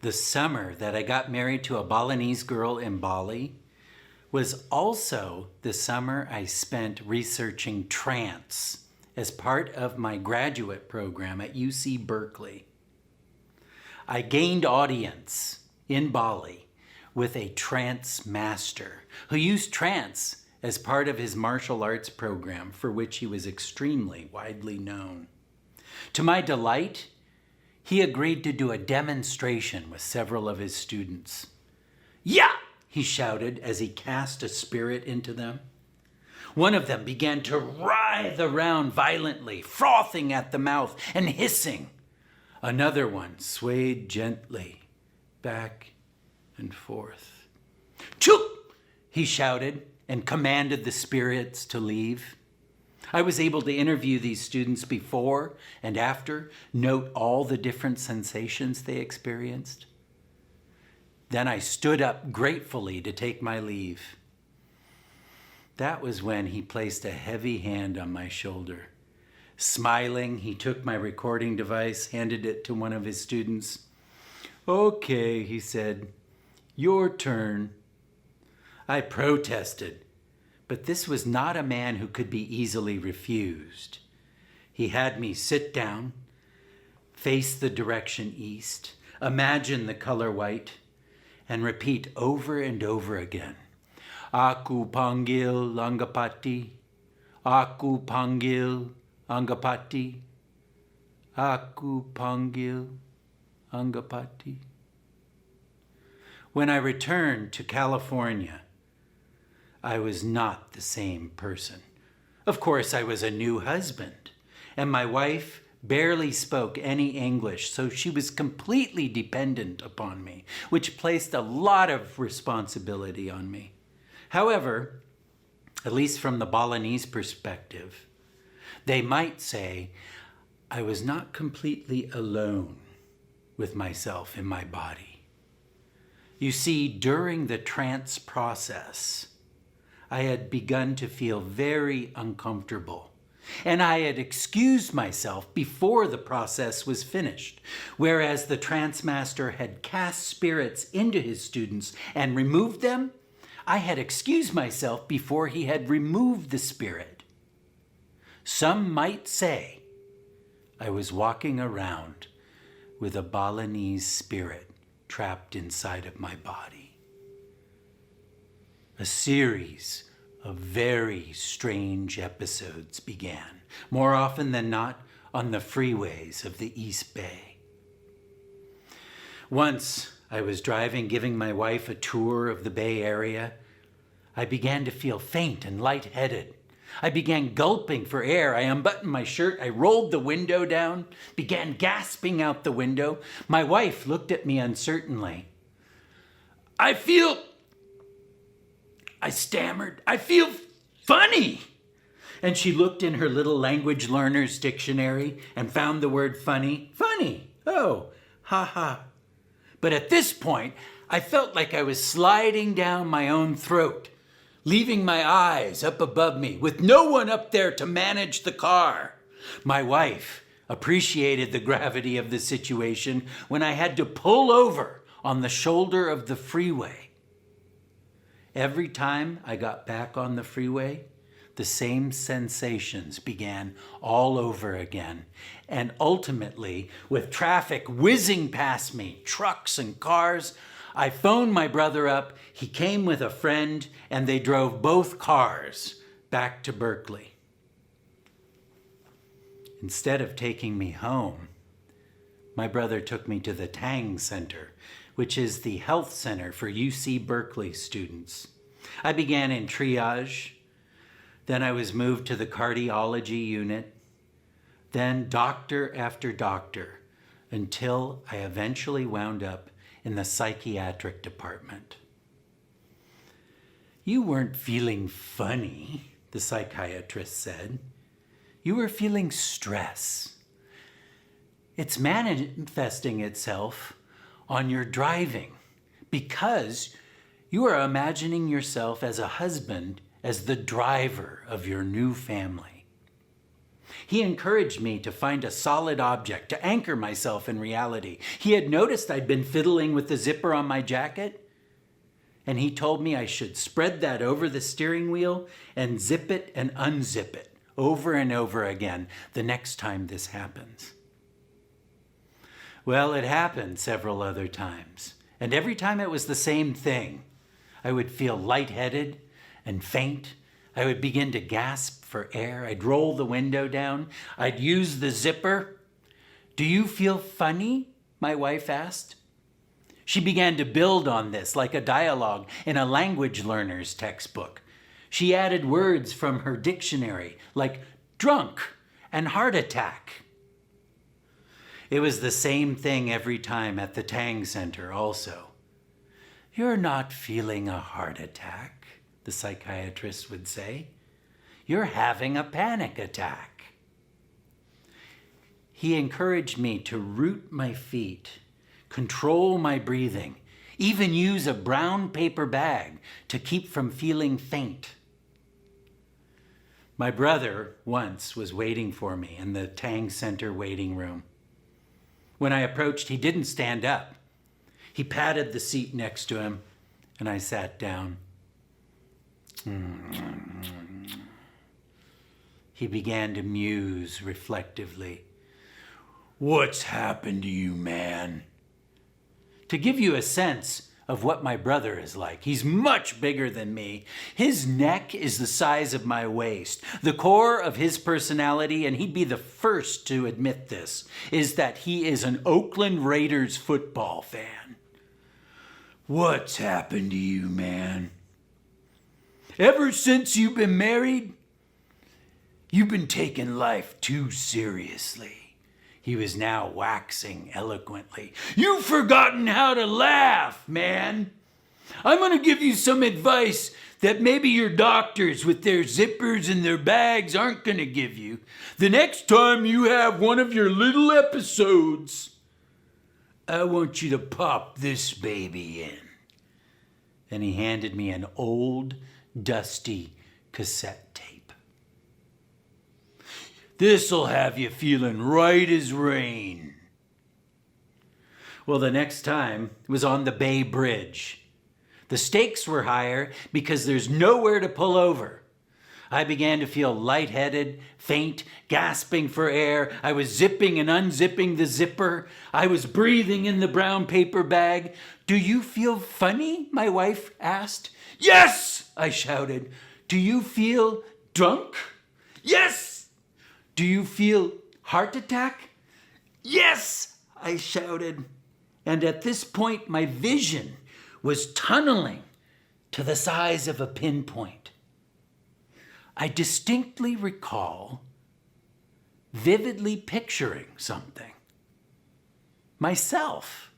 The summer that I got married to a Balinese girl in Bali was also the summer I spent researching trance as part of my graduate program at UC Berkeley. I gained audience in Bali with a trance master who used trance as part of his martial arts program, for which he was extremely widely known. To my delight, he agreed to do a demonstration with several of his students. "Yeah!" he shouted as he cast a spirit into them. One of them began to writhe around violently, frothing at the mouth and hissing. Another one swayed gently back and forth. "Chook!" he shouted and commanded the spirits to leave. I was able to interview these students before and after, note all the different sensations they experienced. Then I stood up gratefully to take my leave. That was when he placed a heavy hand on my shoulder. Smiling, he took my recording device, handed it to one of his students. "Okay," he said, "your turn." I protested, but this was not a man who could be easily refused. He had me sit down, face the direction east, imagine the color white, and repeat over and over again, "Aku panggil Anggapati, aku panggil Anggapati, aku panggil Anggapati." When I returned to California, I was not the same person. Of course, I was a new husband, and my wife barely spoke any English, so she was completely dependent upon me, which placed a lot of responsibility on me. However, at least from the Balinese perspective, they might say I was not completely alone with myself in my body. You see, during the trance process, I had begun to feel very uncomfortable, and I had excused myself before the process was finished, whereas the trance master had cast spirits into his students and removed them. I had excused myself before he had removed the spirit. Some might say I was walking around with a Balinese spirit trapped inside of my body. A series of very strange episodes began, more often than not on the freeways of the East Bay. Once I was driving, giving my wife a tour of the Bay Area. I began to feel faint and lightheaded. I began gulping for air. I unbuttoned my shirt. I rolled the window down, began gasping out the window. My wife looked at me uncertainly. I stammered, "I feel funny." And she looked in her little language learner's dictionary and found the word funny. Funny. Oh, ha ha. But at this point, I felt like I was sliding down my own throat, leaving my eyes up above me with no one up there to manage the car. My wife appreciated the gravity of the situation when I had to pull over on the shoulder of the freeway. Every time I got back on the freeway, the same sensations began all over again. And ultimately, with traffic whizzing past me, trucks and cars, I phoned my brother up. He came with a friend, and they drove both cars back to Berkeley. Instead of taking me home, my brother took me to the Tang Center, which is the health center for UC Berkeley students. I began in triage. Then I was moved to the cardiology unit. Then doctor after doctor, until I eventually wound up in the psychiatric department. "You weren't feeling funny," the psychiatrist said. "You were feeling stress. It's manifesting itself on your driving because you are imagining yourself as a husband, as the driver of your new family. He encouraged me to find a solid object, to anchor myself in reality. He had noticed I'd been fiddling with the zipper on my jacket, and he told me I should spread that over the steering wheel and zip it and unzip it over and over again the next time this happens. Well, it happened several other times, and every time it was the same thing. I would feel lightheaded and faint. I would begin to gasp for air. I'd roll the window down. I'd use the zipper. "Do you feel funny?" my wife asked. She began to build on this like a dialogue in a language learner's textbook. She added words from her dictionary like drunk and heart attack. It was the same thing every time at the Tang Center also. "You're not feeling a heart attack," the psychiatrist would say. "You're having a panic attack." He encouraged me to root my feet, control my breathing, even use a brown paper bag to keep from feeling faint. My brother once was waiting for me in the Tang Center waiting room. When I approached, he didn't stand up. He patted the seat next to him, and I sat down. He began to muse reflectively. "What's happened to you, man?" To give you a sense of what my brother is like, he's much bigger than me. His neck is the size of my waist. The core of his personality, and he'd be the first to admit this, is that he is an Oakland Raiders football fan. "What's happened to you, man?" "Ever since you've been married, you've been taking life too seriously." He was now waxing eloquently. "You've forgotten how to laugh, man. I'm going to give you some advice that maybe your doctors with their zippers and their bags aren't going to give you. The next time you have one of your little episodes, I want you to pop this baby in." And he handed me an old, dusty cassette tape. "This'll have you feeling right as rain." Well, the next time was on the Bay Bridge. The stakes were higher because there's nowhere to pull over. I began to feel lightheaded, faint, gasping for air. I was zipping and unzipping the zipper. I was breathing in the brown paper bag. "Do you feel funny?" my wife asked. "Yes!" I shouted. "Do you feel drunk?" "Yes!" "Do you feel heart attack?" "Yes!" I shouted. And at this point, my vision was tunneling to the size of a pinpoint. I distinctly recall vividly picturing something. Myself,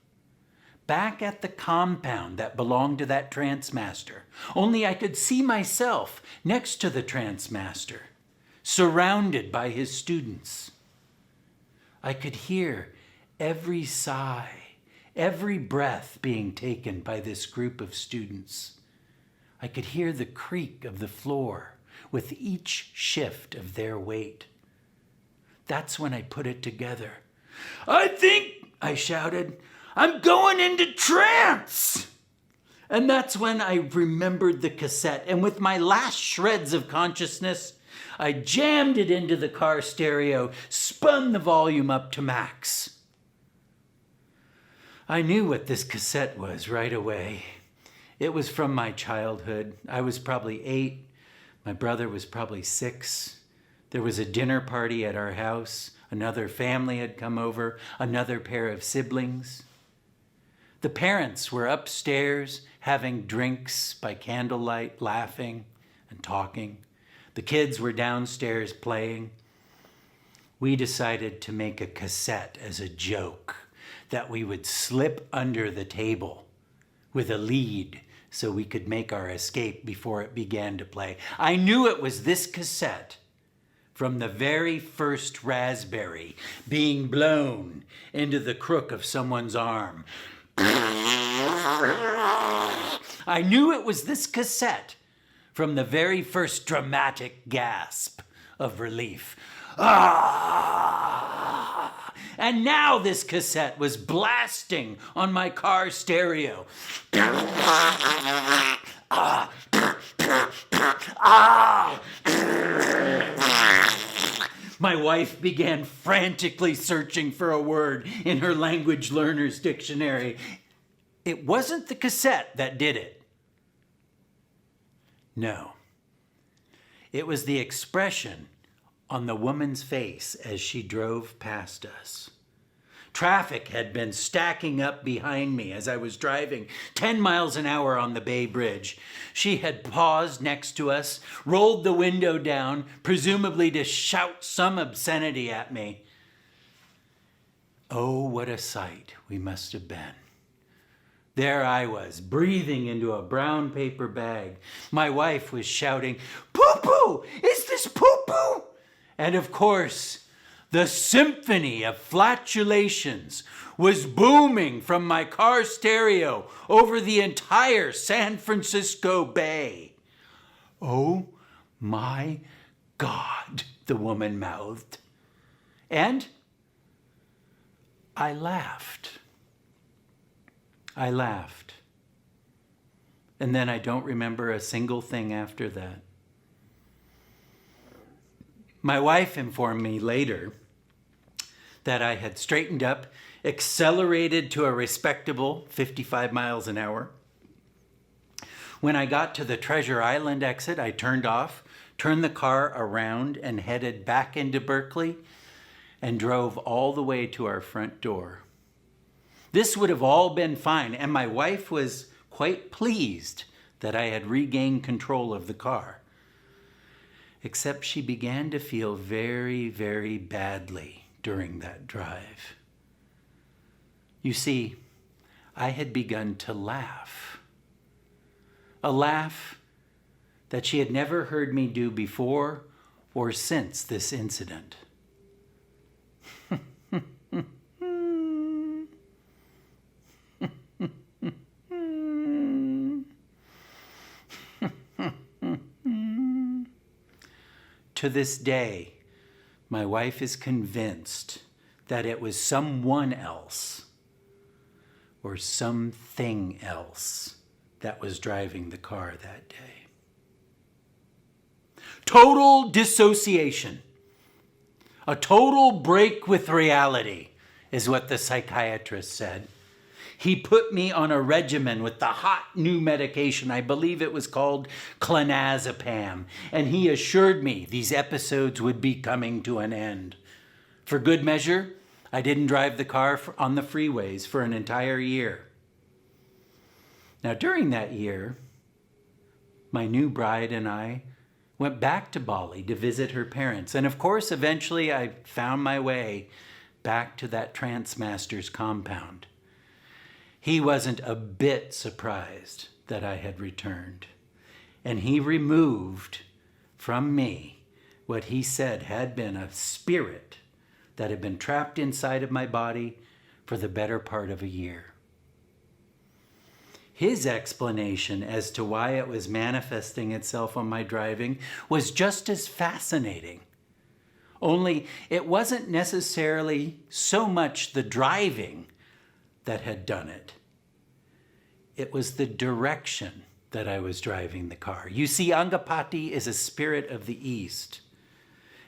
back at the compound that belonged to that trance master. Only I could see myself next to the trance master, surrounded by his students. I could hear every sigh, every breath being taken by this group of students. I could hear the creak of the floor with each shift of their weight. That's when I put it together. "I think," I shouted, "I'm going into trance." And that's when I remembered the cassette, and with my last shreds of consciousness, I jammed it into the car stereo, spun the volume up to max. I knew what this cassette was right away. It was from my childhood. I was probably 8. My brother was probably 6. There was a dinner party at our house. Another family had come over, another pair of siblings. The parents were upstairs having drinks by candlelight, laughing and talking. The kids were downstairs playing. We decided to make a cassette as a joke that we would slip under the table with a lead so we could make our escape before it began to play. I knew it was this cassette from the very first raspberry being blown into the crook of someone's arm. I knew it was this cassette from the very first dramatic gasp of relief. Ah! And now this cassette was blasting on my car stereo. Ah! Ah! My wife began frantically searching for a word in her language learner's dictionary. It wasn't the cassette that did it. No. It was the expression on the woman's face as she drove past us. Traffic had been stacking up behind me as I was driving 10 miles an hour on the Bay Bridge. She had paused next to us, rolled the window down, presumably to shout some obscenity at me. Oh, what a sight we must have been. There I was, breathing into a brown paper bag. My wife was shouting, "Poo-poo! Is this poo-poo?" And of course, the symphony of flatulations was booming from my car stereo over the entire San Francisco Bay. "Oh my God," the woman mouthed. And I laughed. And then I don't remember a single thing after that. My wife informed me later that I had straightened up, accelerated to a respectable 55 miles an hour. When I got to the Treasure Island exit, I turned off, turned the car around, and headed back into Berkeley and drove all the way to our front door. This would have all been fine, and my wife was quite pleased that I had regained control of the car. Except she began to feel very, very badly during that drive. You see, I had begun to laugh. A laugh that she had never heard me do before or since this incident. To this day, my wife is convinced that it was someone else or something else that was driving the car that day. Total dissociation. A total break with reality is what the psychiatrist said. He put me on a regimen with the hot new medication. I believe it was called clonazepam. And he assured me these episodes would be coming to an end. For good measure, I didn't drive the car on the freeways for an entire year. Now, during that year, my new bride and I went back to Bali to visit her parents. And of course, eventually I found my way back to that trance master's compound. He wasn't a bit surprised that I had returned, and he removed from me what he said had been a spirit that had been trapped inside of my body for the better part of a year. His explanation as to why it was manifesting itself on my driving was just as fascinating. Only it wasn't necessarily so much the driving that had done it. It was the direction that I was driving the car. You see, Angapati is a spirit of the East,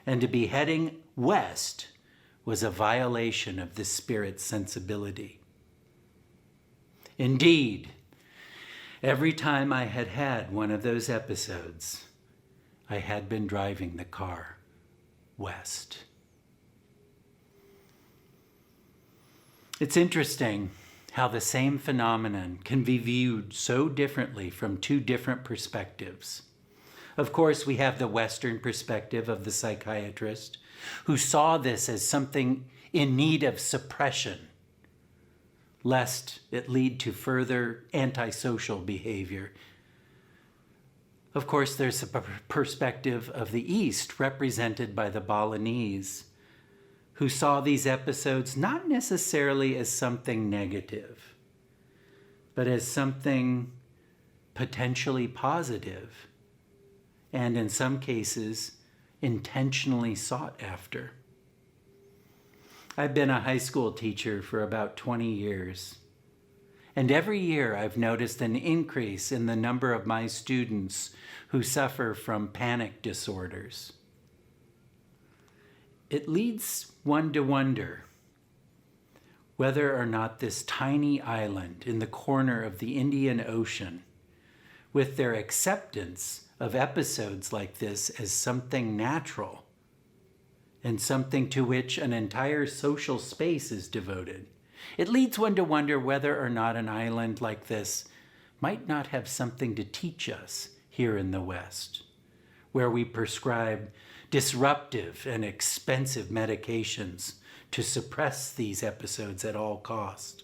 and to be heading west was a violation of this spirit's sensibility. Indeed, every time I had had one of those episodes, I had been driving the car west. It's interesting how the same phenomenon can be viewed so differently from two different perspectives. Of course, we have the Western perspective of the psychiatrist, who saw this as something in need of suppression, lest it lead to further antisocial behavior. Of course, there's a perspective of the East, represented by the Balinese, who saw these episodes not necessarily as something negative, but as something potentially positive, and in some cases, intentionally sought after. I've been a high school teacher for about 20 years, and every year I've noticed an increase in the number of my students who suffer from panic disorders. It leads one to wonder whether or not this tiny island in the corner of the Indian Ocean, with their acceptance of episodes like this as something natural and something to which an entire social space is devoted, it leads one to wonder whether or not an island like this might not have something to teach us here in the West, where we prescribe disruptive and expensive medications to suppress these episodes at all cost.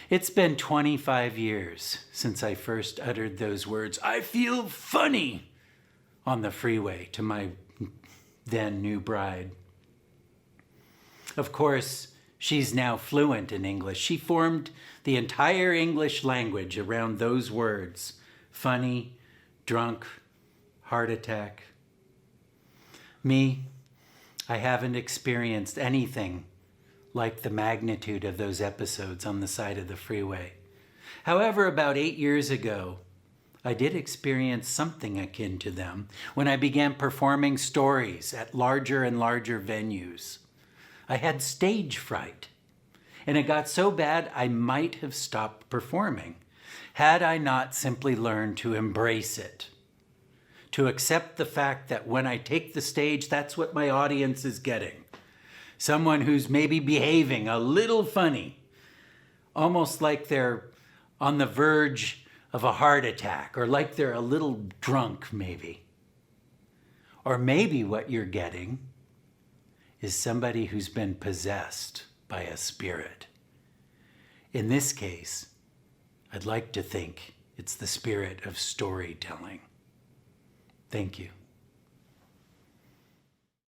It's been 25 years since I first uttered those words, "I feel funny," on the freeway to my then new bride. Of course, she's now fluent in English. She formed the entire English language around those words: funny, drunk, heart attack. Me, I haven't experienced anything like the magnitude of those episodes on the side of the freeway. However, about 8 years ago, I did experience something akin to them when I began performing stories at larger and larger venues. I had stage fright, and it got so bad I might have stopped performing had I not simply learned to embrace it, to accept the fact that when I take the stage, that's what my audience is getting. Someone who's maybe behaving a little funny, almost like they're on the verge of a heart attack, or like they're a little drunk maybe. Or maybe what you're getting is somebody who's been possessed by a spirit. In this case, I'd like to think it's the spirit of storytelling. Thank you.